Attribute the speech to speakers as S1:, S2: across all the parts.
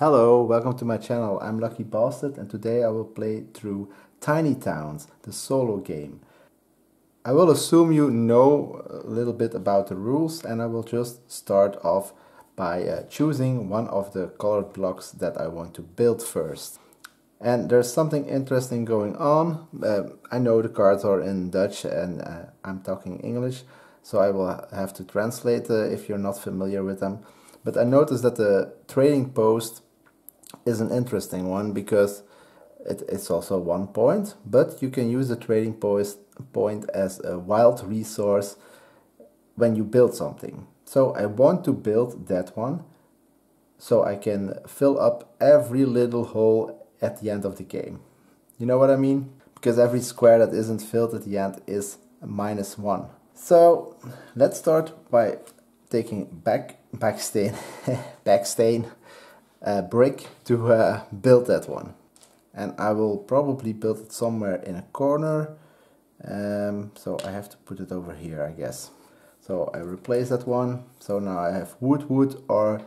S1: Hello, welcome to my channel. I'm Lucky Bastard and today I will play through Tiny Towns, the solo game. I will assume you know a little bit about the rules and I will just start off by choosing one of the colored blocks that I want to build first. And there's something interesting going on. I know the cards are in Dutch and I'm talking English, so I will have to translate if you're not familiar with them. But I noticed that the trading post is an interesting one because it's also 1 point, but you can use the trading point as a wild resource when you build something. So I want to build that one so I can fill up every little hole at the end of the game. You know what I mean? Because every square that isn't filled at the end is -1. So let's start by taking backstain brick to build that one. And I will probably build it somewhere in a corner. So I have to put it over here, I guess. So I replace that one. So now I have wood or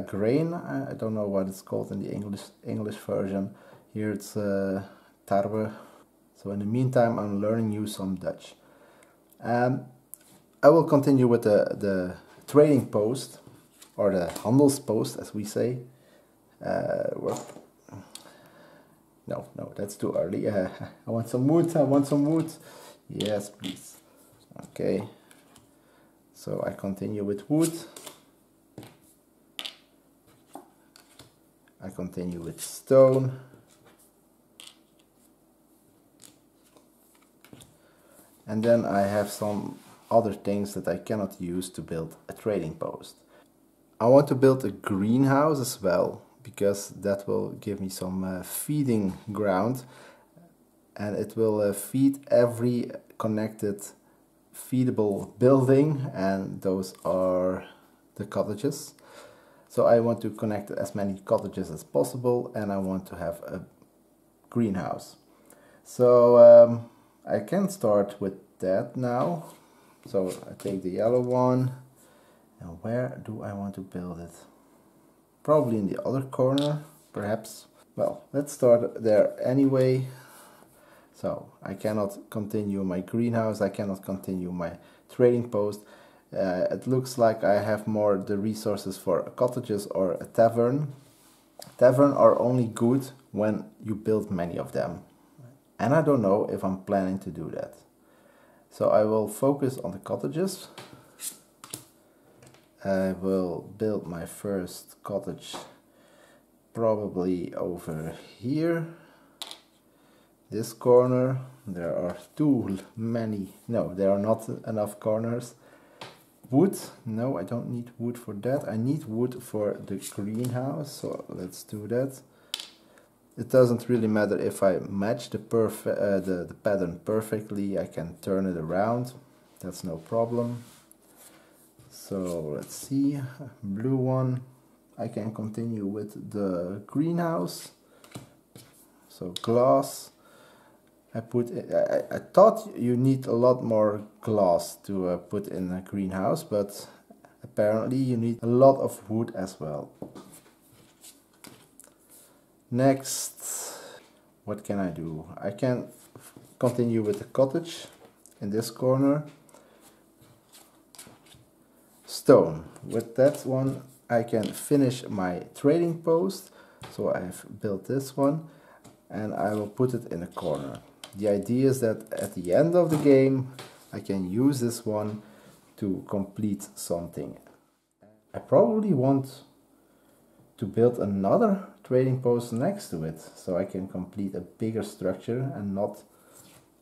S1: grain. I don't know what it's called in the English version. Here it's tarwe. So in the meantime I'm learning you some Dutch. I will continue with the trading post, or the handelspost as we say. No, that's too early. I want some wood, Yes, please. Okay. So I continue with wood. I continue with stone. And then I have some other things that I cannot use to build a trading post. I want to build a greenhouse as well, because that will give me some feeding ground, and it will feed every connected feedable building, and those are the cottages. So I want to connect as many cottages as possible, and I want to have a greenhouse. So I can start with that now. So I take the yellow one, and where do I want to build it? Probably in the other corner, perhaps. Well, let's start there anyway. So I cannot continue my greenhouse, I cannot continue my trading post. It looks like I have more the resources for cottages or a tavern. Tavern are only good when you build many of them. And I don't know if I'm planning to do that. So I will focus on the cottages. I will build my first cottage probably over here. This corner. There are too many. No, there are not enough corners. Wood. No, I don't need wood for that. I need wood for the greenhouse. So let's do that. It doesn't really matter if I match the pattern perfectly. I can turn it around. That's no problem. So let's see, blue one. I can continue with the greenhouse. So glass. I thought you need a lot more glass to put in a greenhouse, but apparently you need a lot of wood as well. Next, what can I do? I can continue with the cottage in this corner. Stone. With that one I can finish my trading post. So I've built this one and I will put it in a corner. The idea is that at the end of the game I can use this one to complete something. I probably want to build another trading post next to it, so I can complete a bigger structure and not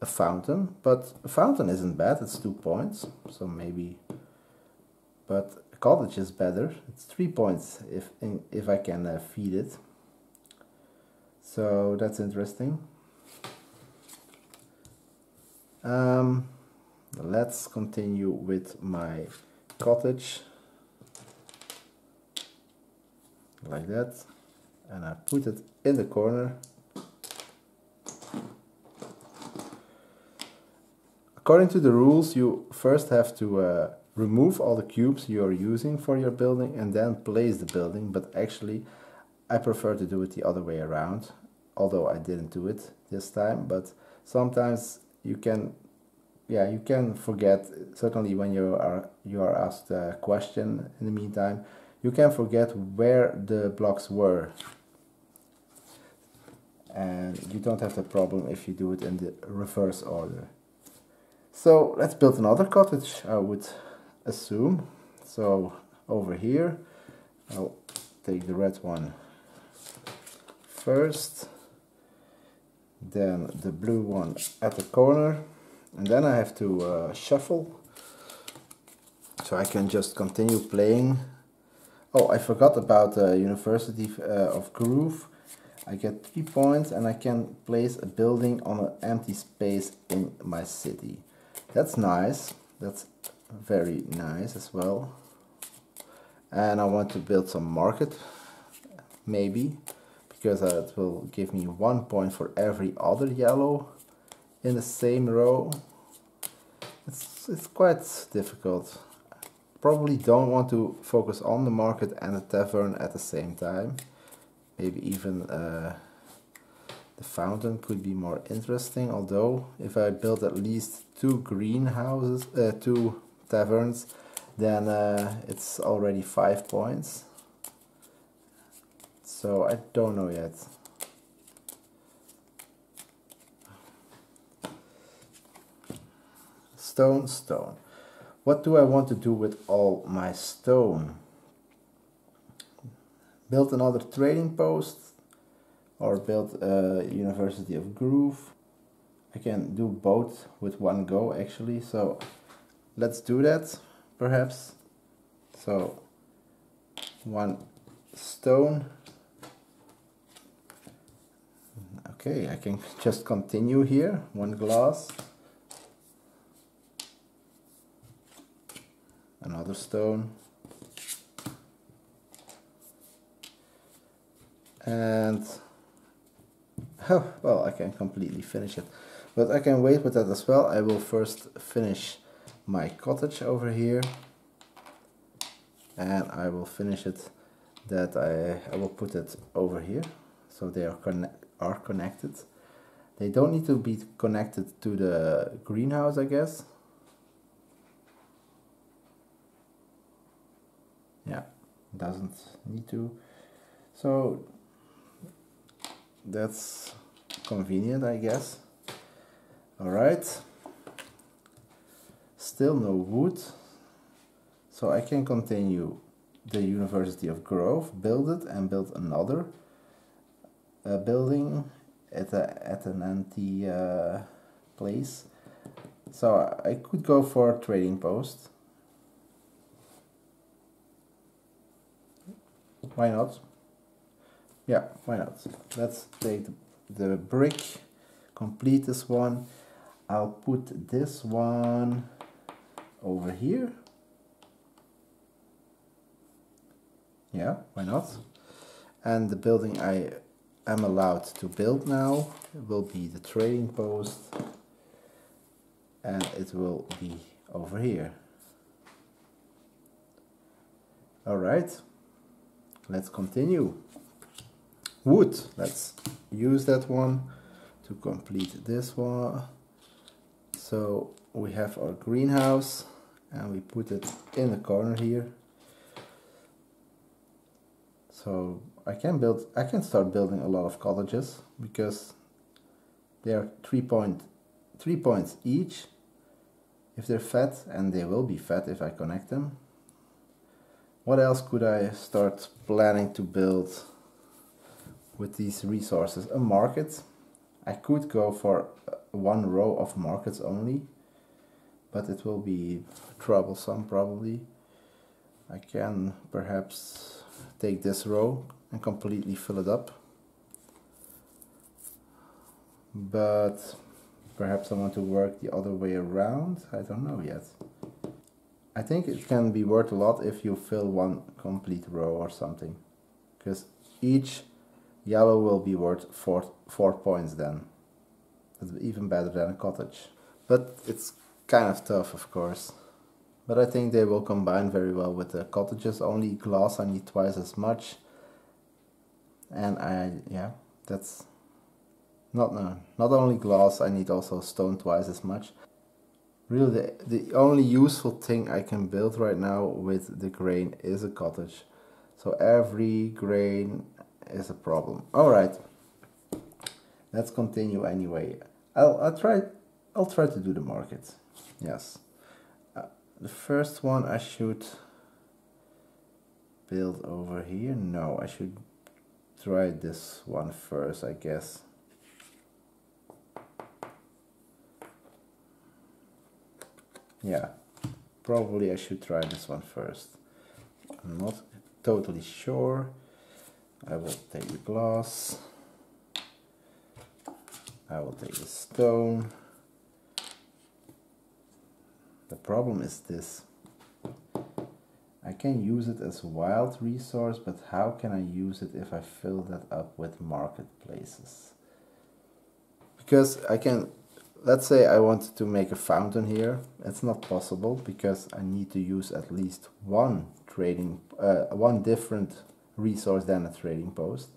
S1: a fountain. But a fountain isn't bad, it's 2 points, so maybe. But a cottage is better, it's 3 points if I can feed it. So that's interesting. Let's continue with my cottage. Like that, and I put it in the corner. According to the rules, you first have to remove all the cubes you are using for your building and then place the building, but actually I prefer to do it the other way around, although I didn't do it this time, but sometimes you can, yeah, you can forget, certainly when you are asked a question in the meantime, you can forget where the blocks were. And you don't have the problem if you do it in the reverse order. So let's build another cottage, I would assume. So over here, I'll take the red one first, then the blue one at the corner, and then I have to shuffle, so I can just continue playing. Oh, I forgot about the University of Groove. I get 3 points and I can place a building on an empty space in my city. That's nice, that's very nice as well. And I want to build some market, maybe, because it will give me 1 point for every other yellow in the same row. It's quite difficult. Probably don't want to focus on the market and the tavern at the same time. Maybe even the fountain could be more interesting, although if I build at least 2 greenhouses, 2 taverns, then it's already 5 points. So I don't know yet. Stone, stone. What do I want to do with all my stone? Build another trading post or build a University of Groove. I can do both with one go actually, so let's do that perhaps. So 1 stone. Okay, I can just continue here. 1 glass. Another stone. And oh, well, I can completely finish it, but I can wait with that as well. I will first finish my cottage over here, and I will finish it that I will put it over here, so they are connected. They don't need to be connected to the greenhouse, I guess. Yeah, doesn't need to. So that's convenient, I guess. Alright, still no wood, so I can continue the University of Grove, build it and build another building at an empty place. So I could go for a trading post. Why not? Yeah, why not? Let's take the brick, complete this one. I'll put this one over here. Yeah, why not? And the building I am allowed to build now will be the trading post, and it will be over here. Alright, let's continue. Wood, let's use that one to complete this one. So we have our greenhouse and we put it in the corner here. So I can start building a lot of cottages because they are 3 points each if they're fed, and they will be fed if I connect them. What else could I start planning to build with these resources? A market. I could go for 1 row of markets only, but it will be troublesome probably. I can perhaps take this row and completely fill it up, but perhaps I want to work the other way around. I don't know yet. I think it can be worth a lot if you fill 1 complete row or something, because each yellow will be worth 4 points then. That's even better than a cottage. But it's kind of tough, of course. But I think they will combine very well with the cottages. Only glass I need twice as much. And yeah, that's not only glass, I need also stone twice as much. Really, the only useful thing I can build right now with the grain is a cottage. So every grain is a problem. Alright, let's continue anyway. I'll try to do the market. Yes. The first one I should build over here. No, I should try this one first, I guess. Yeah, probably I should try this one first. I'm not totally sure. I will take the glass. I will take the stone. The problem is this. I can use it as a wild resource, but how can I use it if I fill that up with marketplaces? Because I can, let's say I wanted to make a fountain here. It's not possible because I need to use at least one different resource than a trading post.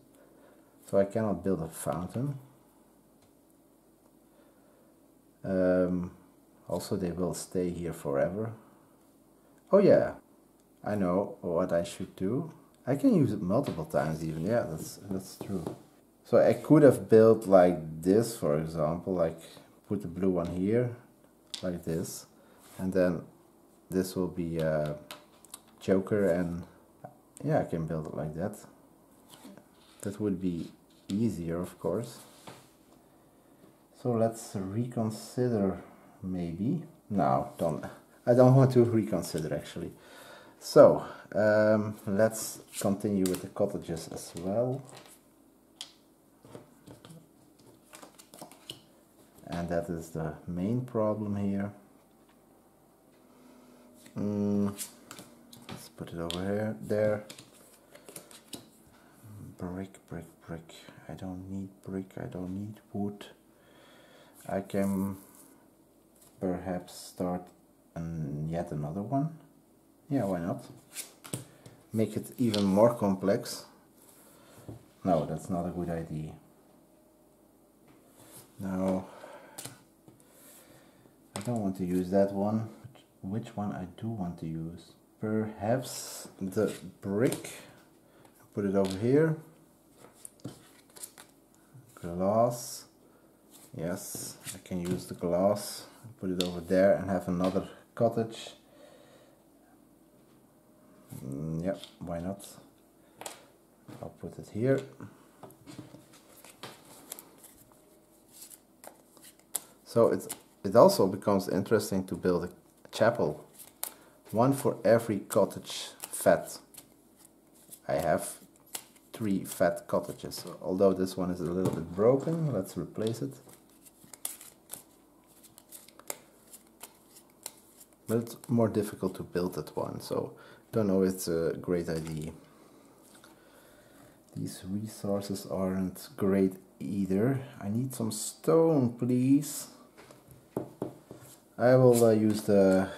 S1: So I cannot build a fountain. Also, they will stay here forever. Oh yeah, I know what I should do. I can use it multiple times even. Yeah, that's true. So I could have built like this, for example, like put the blue one here, like this, and then this will be a joker, and yeah, I can build it like that. That would be easier, of course. So let's reconsider, maybe. No, I don't want to reconsider actually. So let's continue with the cottages as well. And that is the main problem here. Let's put it over here, there. Brick. I don't need brick, I don't need wood. I can perhaps start yet another one. Yeah, why not? Make it even more complex. No, that's not a good idea. No, I don't want to use that one. Which one I do want to use? Perhaps the brick. Put it over here. Glass. Yes, I can use the glass. Put it over there and have another cottage. Yep, why not? I'll put it here. So it also becomes interesting to build a chapel. One for every cottage fat. I have 3 fat cottages, although this one is a little bit broken. Let's replace it. But it's more difficult to build that one, so don't know if it's a great idea. These resources aren't great either. I need some stone, please. I will use the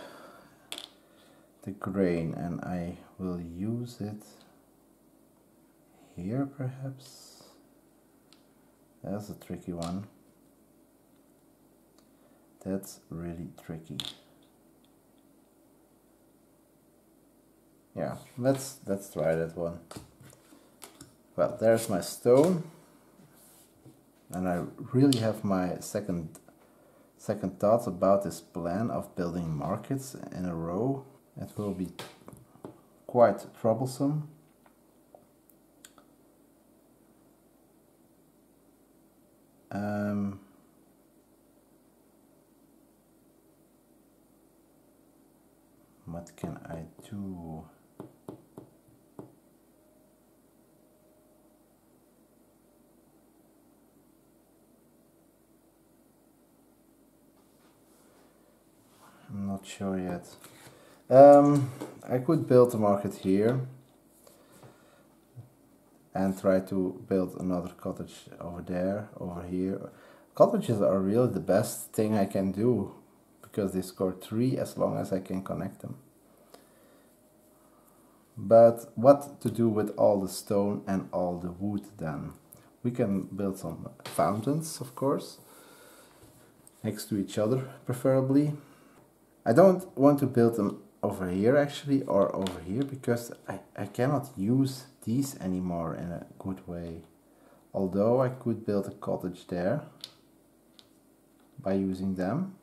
S1: grain, and I will use it here perhaps. That's a tricky one. That's really tricky. Yeah, let's try that one. Well, there's my stone, and I really have my second thoughts about this plan of building markets in a row. It will be quite troublesome. What can I do? I'm not sure yet. I could build a market here and try to build another cottage over there, over here. Cottages are really the best thing I can do because they score 3 as long as I can connect them. But what to do with all the stone and all the wood then? We can build some fountains, of course, next to each other preferably. I don't want to build them over here actually, or over here, because I cannot use these anymore in a good way. Although I could build a cottage there by using them.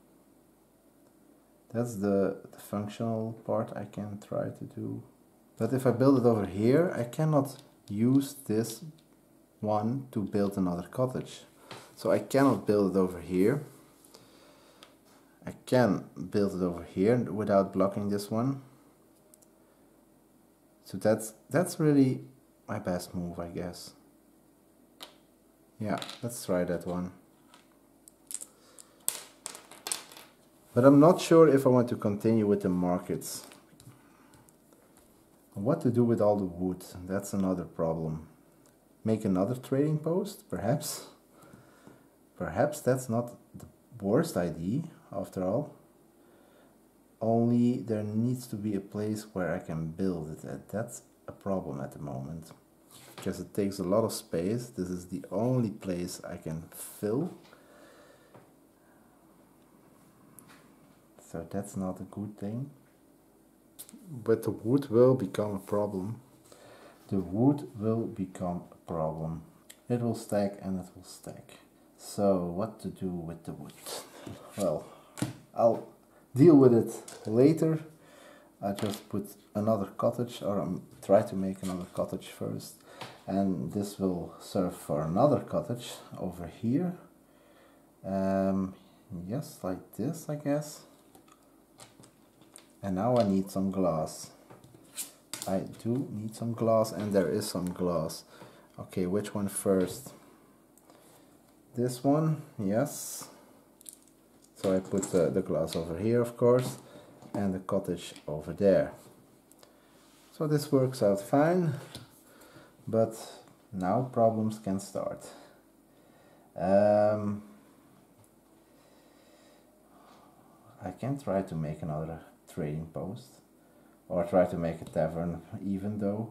S1: That's the functional part I can try to do. But if I build it over here, I cannot use this one to build another cottage. So I cannot build it over here. I can build it over here without blocking this one. So that's really my best move, I guess. Yeah, let's try that one. But I'm not sure if I want to continue with the markets. What to do with all the wood, that's another problem. Make another trading post, perhaps? Perhaps that's not the worst idea, after all. Only there needs to be a place where I can build it, and that's a problem at the moment. Because it takes a lot of space. This is the only place I can fill. So that's not a good thing. But the wood will become a problem. The wood will become a problem. It will stack and it will stack. So what to do with the wood? Well, I'll deal with it later. I just put another cottage, or try to make another cottage first. And this will serve for another cottage over here. Yes, like this, I guess. And now I need some glass. I do need some glass, and there is some glass. Okay, which one first? This one, yes. So I put the glass over here, of course, and the cottage over there. So this works out fine, but now problems can start. I can try to make another trading post, or try to make a tavern, even though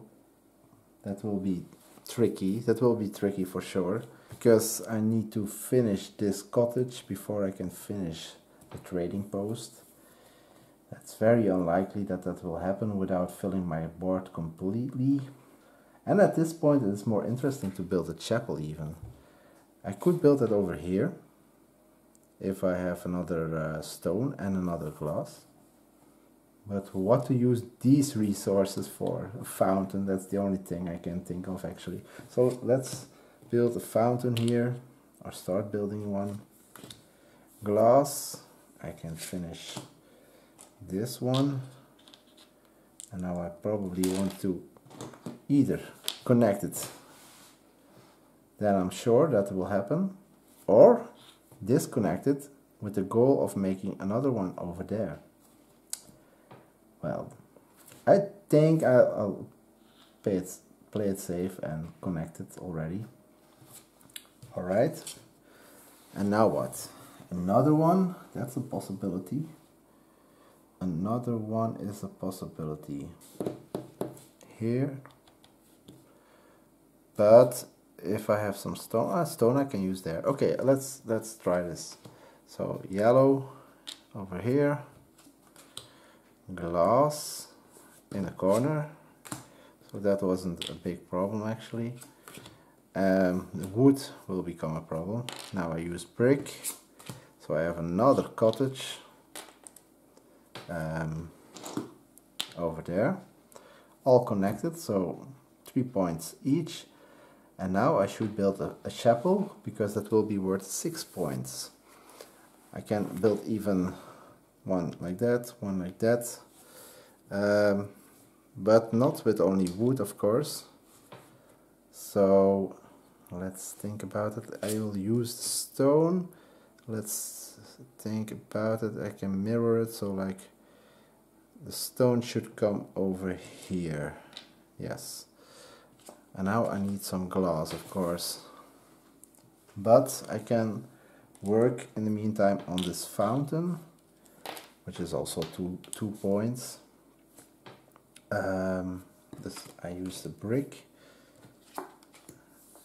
S1: that will be tricky. That will be tricky for sure, because I need to finish this cottage before I can finish the trading post. That's very unlikely that that will happen without filling my board completely. And at this point it is more interesting to build a chapel even. I could build it over here if I have another stone and another glass. But what to use these resources for? A fountain, that's the only thing I can think of actually. So let's build a fountain here, or start building one. Glass, I can finish this one. And now I probably want to either connect it, then I'm sure that will happen, or disconnect it with the goal of making another one over there. Well, I think I'll play it safe and connect it already. Alright, and now what? Another one, that's a possibility. Another one is a possibility. Here. But if I have some stone I can use there. Okay, let's try this. So yellow over here. Glass in a corner, so that wasn't a big problem actually. The wood will become a problem. Now I use brick, so I have another cottage over there, all connected, so 3 points each. And now I should build a chapel, because that will be worth 6 points. I can build even one like that, one like that, but not with only wood, of course. So let's think about it. I will use the stone. Let's think about it. I can mirror it, so like the stone should come over here. Yes. And now I need some glass, of course. But I can work in the meantime on this fountain, which is also two points. this I use the brick,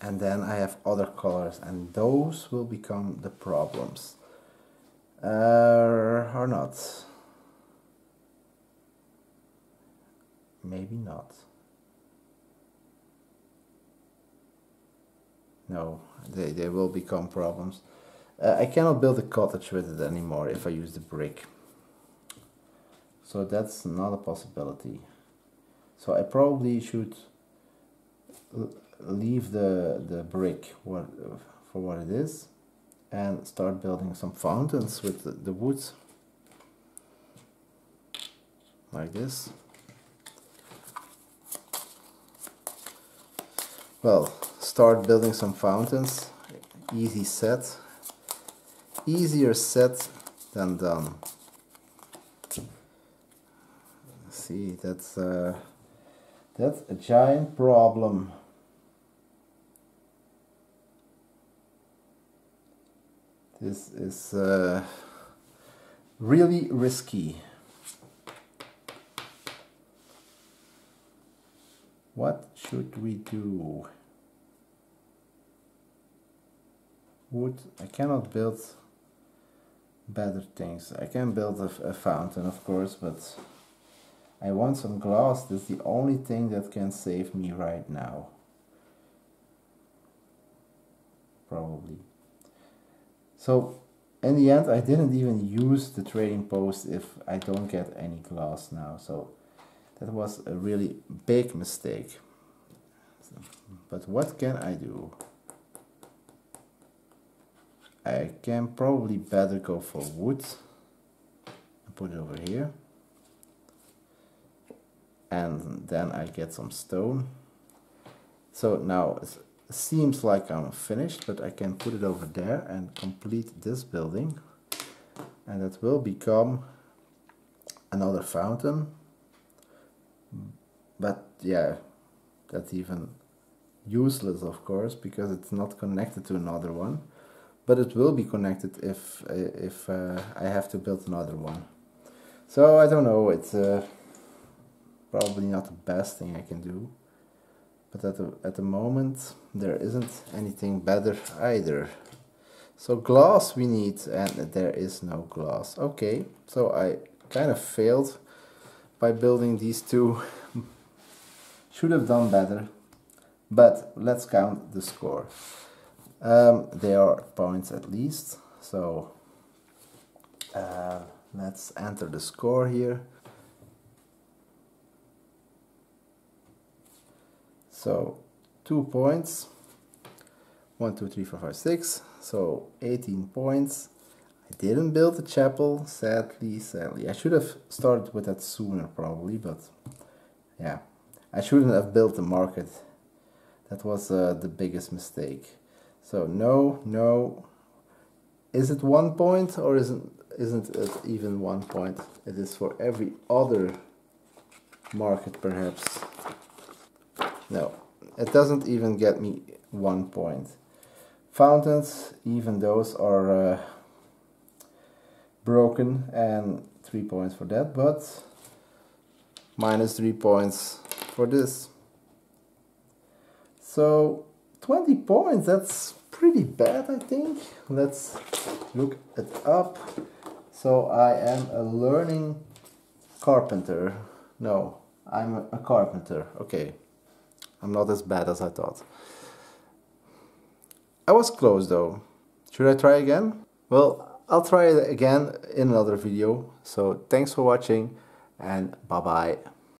S1: and then I have other colors, and those will become the problems. Or not. Maybe not. No, they will become problems. I cannot build a cottage with it anymore if I use the brick. So that's not a possibility. So I probably should leave the brick for what it is and start building some fountains with the wood. Like this. Well, start building some fountains. Easy set. Easier said than done. See, that's a giant problem. This is really risky. What should we do? Wood, I cannot build better things. I can build a fountain, of course, but I want some glass. That's the only thing that can save me right now. Probably. So, in the end, I didn't even use the trading post if I don't get any glass now. So, that was a really big mistake. But what can I do? I can probably better go for wood and put it over here, and then I get some stone. So now it seems like I'm finished, but I can put it over there and complete this building, and that will become another fountain. But yeah, that's even useless, of course, because it's not connected to another one. But it will be connected if I have to build another one. So I don't know, it's probably not the best thing I can do. But at the moment there isn't anything better either. So glass we need, and there is no glass. Okay, so I kind of failed by building these two. Should have done better. But let's count the score. There are points at least, so let's enter the score here. So 2 points, 1, 2, 3, 4, 5, 6, so 18 points. I didn't build a chapel, sadly. I should have started with that sooner probably, but yeah, I shouldn't have built the market. That was the biggest mistake. So no. Is it 1 point or isn't it even 1 point? It is for every other market perhaps. No, it doesn't even get me 1 point. Fountains, even those are broken, and 3 points for that, but minus 3 points for this. So 20 points, that's pretty bad, I think. Let's look it up. So I am a learning carpenter. No, I'm a carpenter. Okay, I'm not as bad as I thought. I was close though. Should I try again? Well, I'll try it again in another video. So thanks for watching, and bye bye.